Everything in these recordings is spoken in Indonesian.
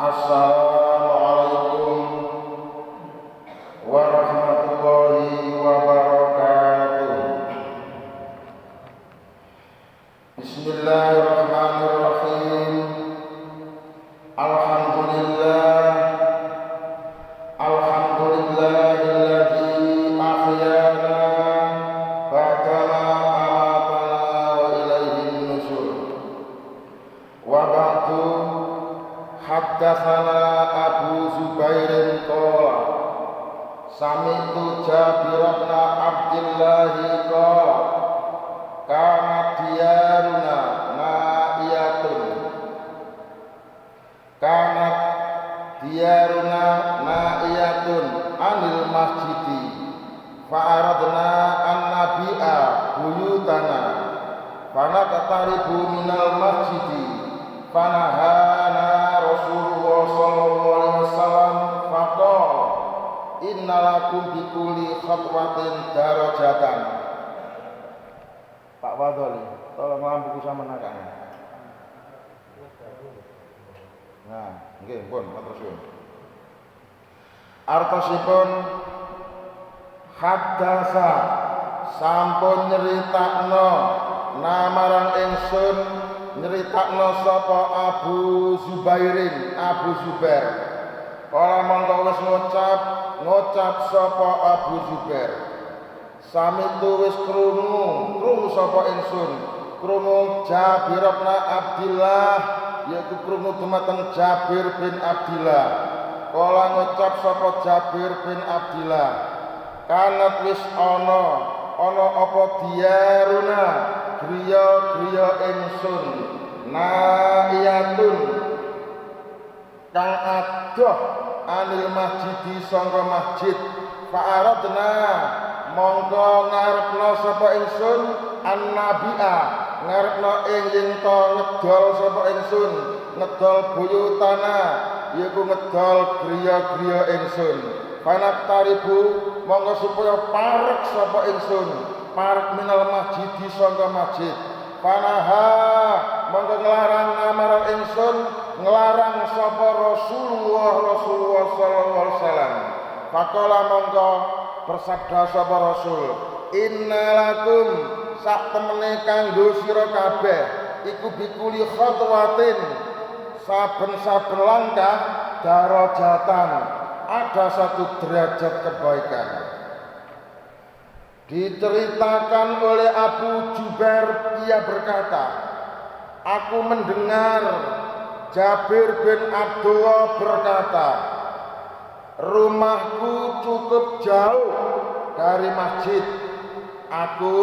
Assalamualaikum warahmatullahi wabarakatuh. Bismillahirrahmanirrahim. Alhamdulillahilladzi ahyana ba'dama amatana wa ilaihin nusyur. Wa ba'du haddatsana Abu Zubairin qala sami'tu Jabir bin Abdullah qala kanat diyaruna na'iyatun anil masjidi fa'aradna an nabi'a buyutana fanaqtaribu minal masjidi fanahana Rasulullah sallallahu alaihi wasallam faqala innalakum bikulli khatwatin darajatan. Pak Fadholi, tolong lampuku sama nakane. Nah, nggih, pun matur suwun. Artosipun haddasa sampun nyeritakno namarang ingsun nyeritakno sapa Abu Zubairin, Abu Zubair. Kala mongko wis ngucap sapa Abu Zubair. Samitu wis krungu sapa ingsun, krungu Jabir bin Abdullah, yaitu krungu dumateng Jabir bin Abdullah. Kala ngucap sapa Jabir bin Abdullah, kanat wis ana apa diyaruna griya ingsun naiyatun kang adoh anil masjidi sangka masjid fa'aradna mongko ngarepna sapa ingsun annabi'a ngarepna ing yen to ngedol sapa ingsun ngedol buyutana yaiku ngedol griya ingsun panaqtaribu mongko supaya parek sapa ingsun parek minal masjidi sangka masjid panaha mongko nglarang namarang ingsun nglarang sapa Rasulullah sallallahu alaihi wasallam faqala mongko bersabda sapa Rasul innalakum sak temene kanggo sira kabeh iku bikuli khatwatin saben-saben langkah darajatan ada satu derajat kebaikan. Diceritakan oleh Abu Jubair, ia berkata, aku mendengar Jabir bin Abdullah berkata, rumahku cukup jauh dari masjid. Aku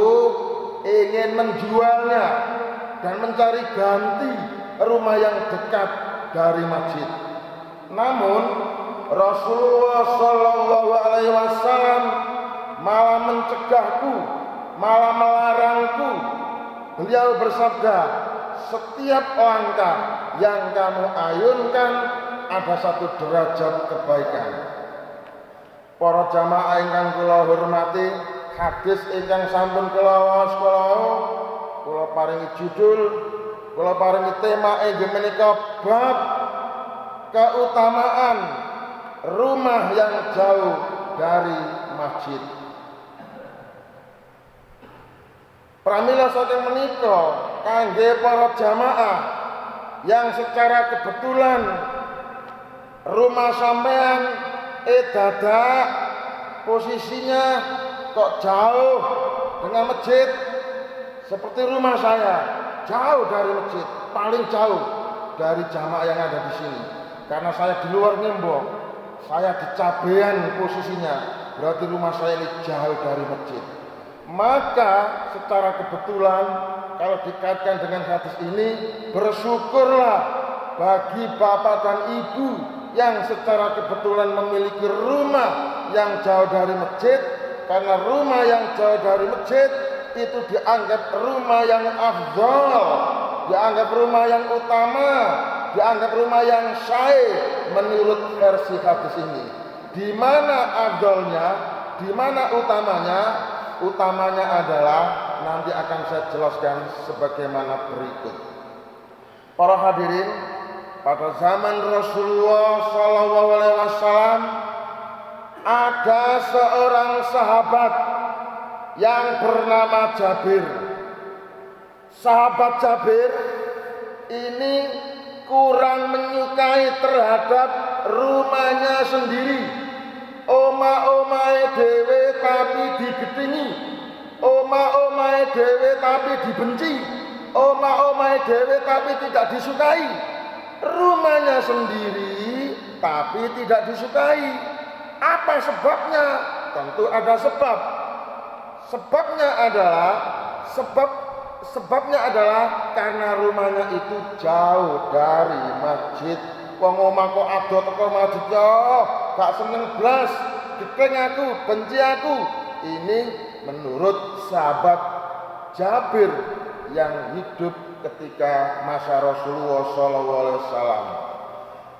ingin menjualnya dan mencari ganti rumah yang dekat dari masjid. Namun Rasulullah sallallahu alaihi wasallam malah mencegahku, malah melarangku. Beliau bersabda, setiap langkah yang kamu ayunkan ada satu derajat kebaikan. Para jamaah ingkang kula hormati, hadis ingkang sampun kula waos kula paringi judul, kula paringi tema inggih menika bab keutamaan rumah yang jauh dari masjid. Pramila saking menika kangge para jamaah yang secara kebetulan rumah sampean dadak posisinya kok jauh dengan masjid, seperti rumah saya jauh dari masjid, paling jauh dari jamaah yang ada di sini. Karena saya di luar Ngembok, saya di Cabean posisinya, berarti rumah saya ini jauh dari masjid. Maka secara kebetulan kalau dikaitkan dengan hadis ini, bersyukurlah bagi bapak dan ibu yang secara kebetulan memiliki rumah yang jauh dari masjid, karena rumah yang jauh dari masjid itu dianggap rumah yang afdal, dianggap rumah yang utama, dianggap rumah yang syai menurut versi hadis ini. Di mana afdalnya, di mana utamanya? Utamanya adalah nanti akan saya jelaskan sebagaimana berikut. Para hadirin, pada zaman Rasulullah SAW ada seorang sahabat yang bernama Jabir. Sahabat Jabir ini kurang menyukai terhadap rumahnya sendiri. Oma-omae dewe tapi digedingi, oma-omae dewe tapi dibenci, oma-omae dewe tapi tidak disukai. Rumahnya sendiri tapi tidak disukai. Apa sebabnya? Tentu ada sebab. Sebabnya adalah karena rumahnya itu jauh dari masjid. Wong omah kok ado teko masjid yo, gak seneng blas, gedeng aku, benci aku. Ini menurut sahabat Jabir yang hidup ketika masa Rasulullah SAW.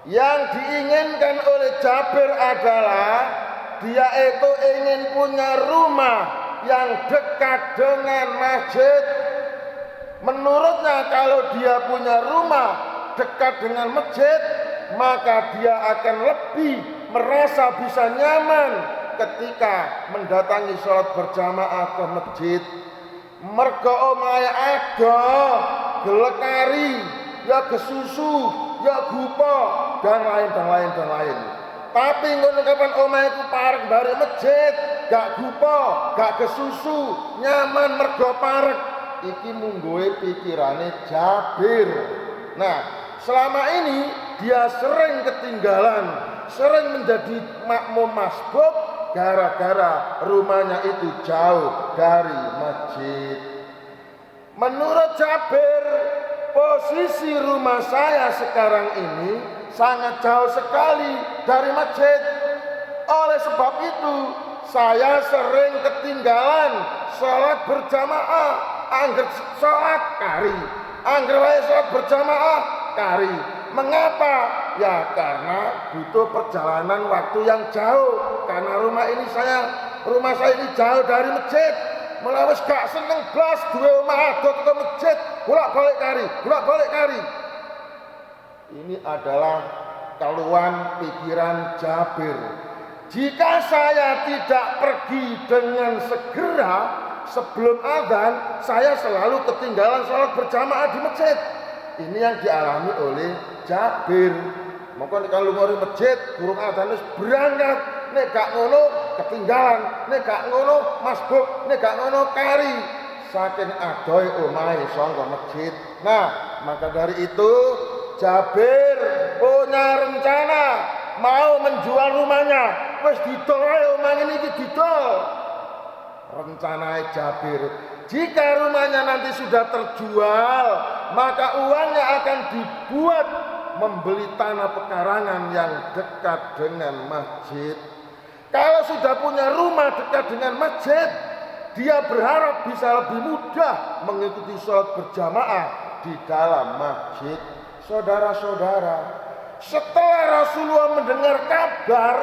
Yang diinginkan oleh Jabir adalah dia itu ingin punya rumah yang dekat dengan masjid. Menurutnya kalau dia punya rumah dekat dengan masjid, maka dia akan lebih merasa bisa nyaman ketika mendatangi sholat berjamaah ke masjid. Mergo omahe ada gelekari, ya kesusu, ya gupo, dan lain. Tapi ngono kapan omahe ku parek bare masjid, gak gupo, gak kesusu, nyaman mergo parek. Iki munggoe pikirane Jabir. Nah, selama ini dia sering ketinggalan, sering menjadi makmum masbuk gara-gara rumahnya itu jauh dari masjid. Menurut Jabir, posisi rumah saya sekarang ini sangat jauh sekali dari masjid. Oleh sebab itu, saya sering ketinggalan sholat berjamaah. Angger sholat kari, angger wae sholat berjamaah kari. Mengapa? Ya karena butuh perjalanan waktu yang jauh. Karena rumah saya ini jauh dari masjid. Mulai wis gak seneng blas duwe omah adot ke masjid, bolak-balik kari. Ini adalah keluhan pikiran Jabir. Jika saya tidak pergi dengan segera sebelum azan, saya selalu ketinggalan sholat berjamaah di masjid. Ini yang dialami oleh Jabir. Maka kalau lunga di masjid, burung azan wis berangkat. Nek gak ngono ketinggalan, nek gak ngono masbuk, nek gak ngono kari. Saking adohe omahe saka masjid. Nah, maka dari itu Jabir punya rencana mau menjual rumahnya. Wis didol ae omah ngene iki didol. Rencana Jabir, jika rumahnya nanti sudah terjual, maka uangnya akan dibuat membeli tanah pekarangan yang dekat dengan masjid. Kalau sudah punya rumah dekat dengan masjid, dia berharap bisa lebih mudah mengikuti sholat berjamaah di dalam masjid. Saudara-saudara, setelah Rasulullah mendengar kabar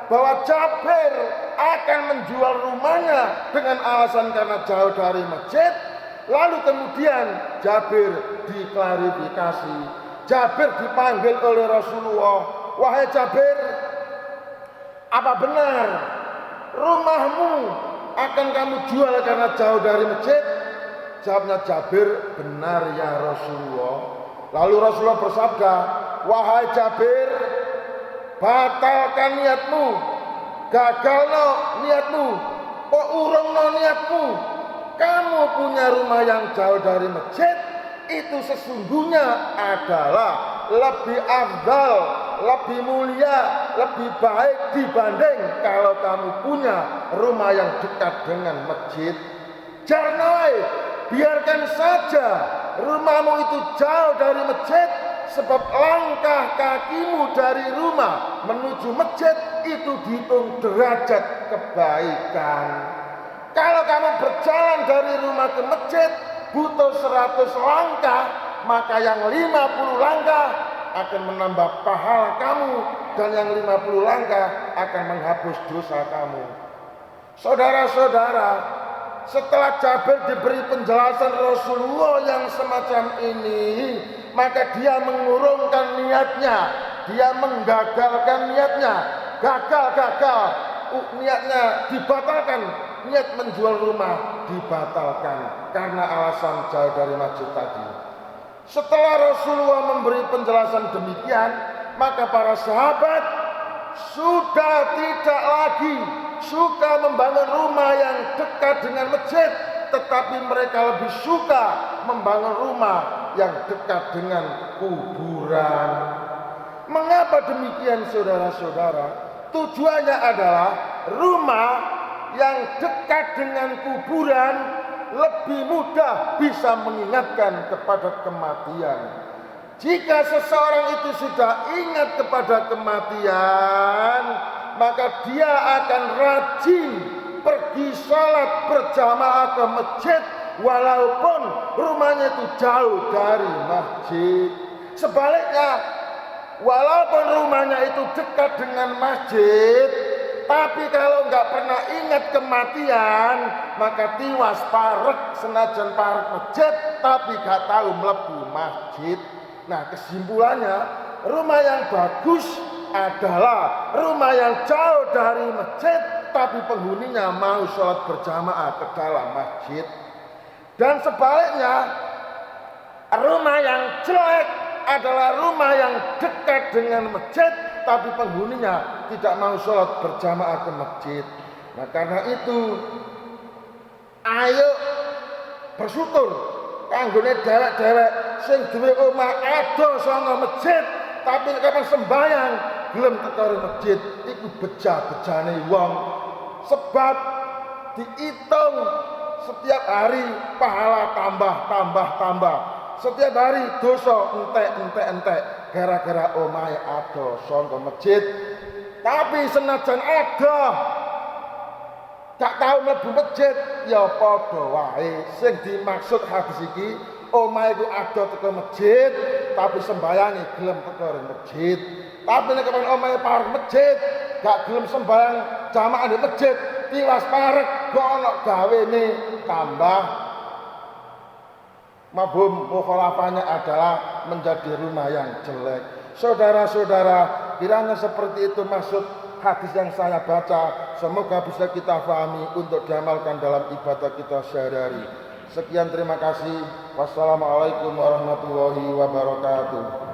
bahwa Jabir akan menjual rumahnya dengan alasan karena jauh dari masjid, lalu kemudian Jabir diklarifikasi. Jabir dipanggil oleh Rasulullah, "Wahai Jabir, apa benar rumahmu akan kamu jual karena jauh dari masjid?" Jawabnya Jabir, "Benar ya Rasulullah." Lalu Rasulullah bersabda, "Wahai Jabir, batalkan niatmu, gagalno niatmu, kok urungno niatmu. Kamu punya rumah yang jauh dari masjid, itu sesungguhnya adalah lebih afdal, lebih mulia, lebih baik dibanding kalau kamu punya rumah yang dekat dengan masjid. Jarnoi, biarkan saja rumahmu itu jauh dari masjid, sebab langkah kakimu dari rumah menuju masjid itu dihitung derajat kebaikan. Kalau kamu berjalan dari rumah ke masjid butuh 100 langkah, maka yang 50 langkah akan menambah pahala kamu, dan yang 50 langkah akan menghapus dosa kamu." Saudara-saudara, Setelah Jabir diberi penjelasan Rasulullah yang semacam ini, maka dia mengurungkan niatnya, dia menggagalkan niatnya, gagal, niatnya dibatalkan, niat menjual rumah dibatalkan karena alasan jauh dari masjid tadi. Setelah Rasulullah memberi penjelasan demikian, maka para sahabat sudah tidak lagi suka membangun rumah yang dekat dengan masjid, tetapi mereka lebih suka membangun rumah yang dekat dengan kuburan. Mengapa demikian, saudara-saudara? Tujuannya adalah rumah yang dekat dengan kuburan lebih mudah bisa mengingatkan kepada kematian. Jika seseorang itu sudah ingat kepada kematian, maka dia akan rajin pergi sholat berjamaah ke masjid walaupun rumahnya itu jauh dari masjid. Sebaliknya, walaupun rumahnya itu dekat dengan masjid, tapi kalau nggak pernah ingat kematian, maka tiwas parek senajan parek masjid, tapi nggak tahu mlebu masjid. Nah, kesimpulannya, rumah yang bagus adalah rumah yang jauh dari masjid, tapi penghuninya mau sholat berjamaah ke dalam masjid. Dan sebaliknya, rumah yang jelek adalah rumah yang dekat dengan masjid, tapi penghuninya tidak mau sholat berjamaah ke masjid. Nah, karena itu, ayo bersyukur kanggone dewek-dewek sing duwe omah ado sanga masjid, tapi kapan sembayang gelem teko masjid iku beja-bejane wong, sebab dihitung setiap hari pahala tambah. Setiap hari dosa entek gara-gara omahe ado saka masjid. Tapi senajan ado gak tau mlebu masjid, ya padha wae. Sing dimaksud hadis iki, omahe ku ado teko masjid, tapi sembayange gelem teko masjid. Tapi nek omahe parek masjid, gak gelem sembayang jamaah di masjid, tiwas parek kok ana gawene tambah. Mabhum mukhalafahnya adalah menjadi rumah yang jelek. Saudara-saudara, kiranya seperti itu maksud hadis yang saya baca. Semoga bisa kita pahami untuk diamalkan dalam ibadah kita sehari-hari. Sekian, terima kasih. Wassalamualaikum warahmatullahi wabarakatuh.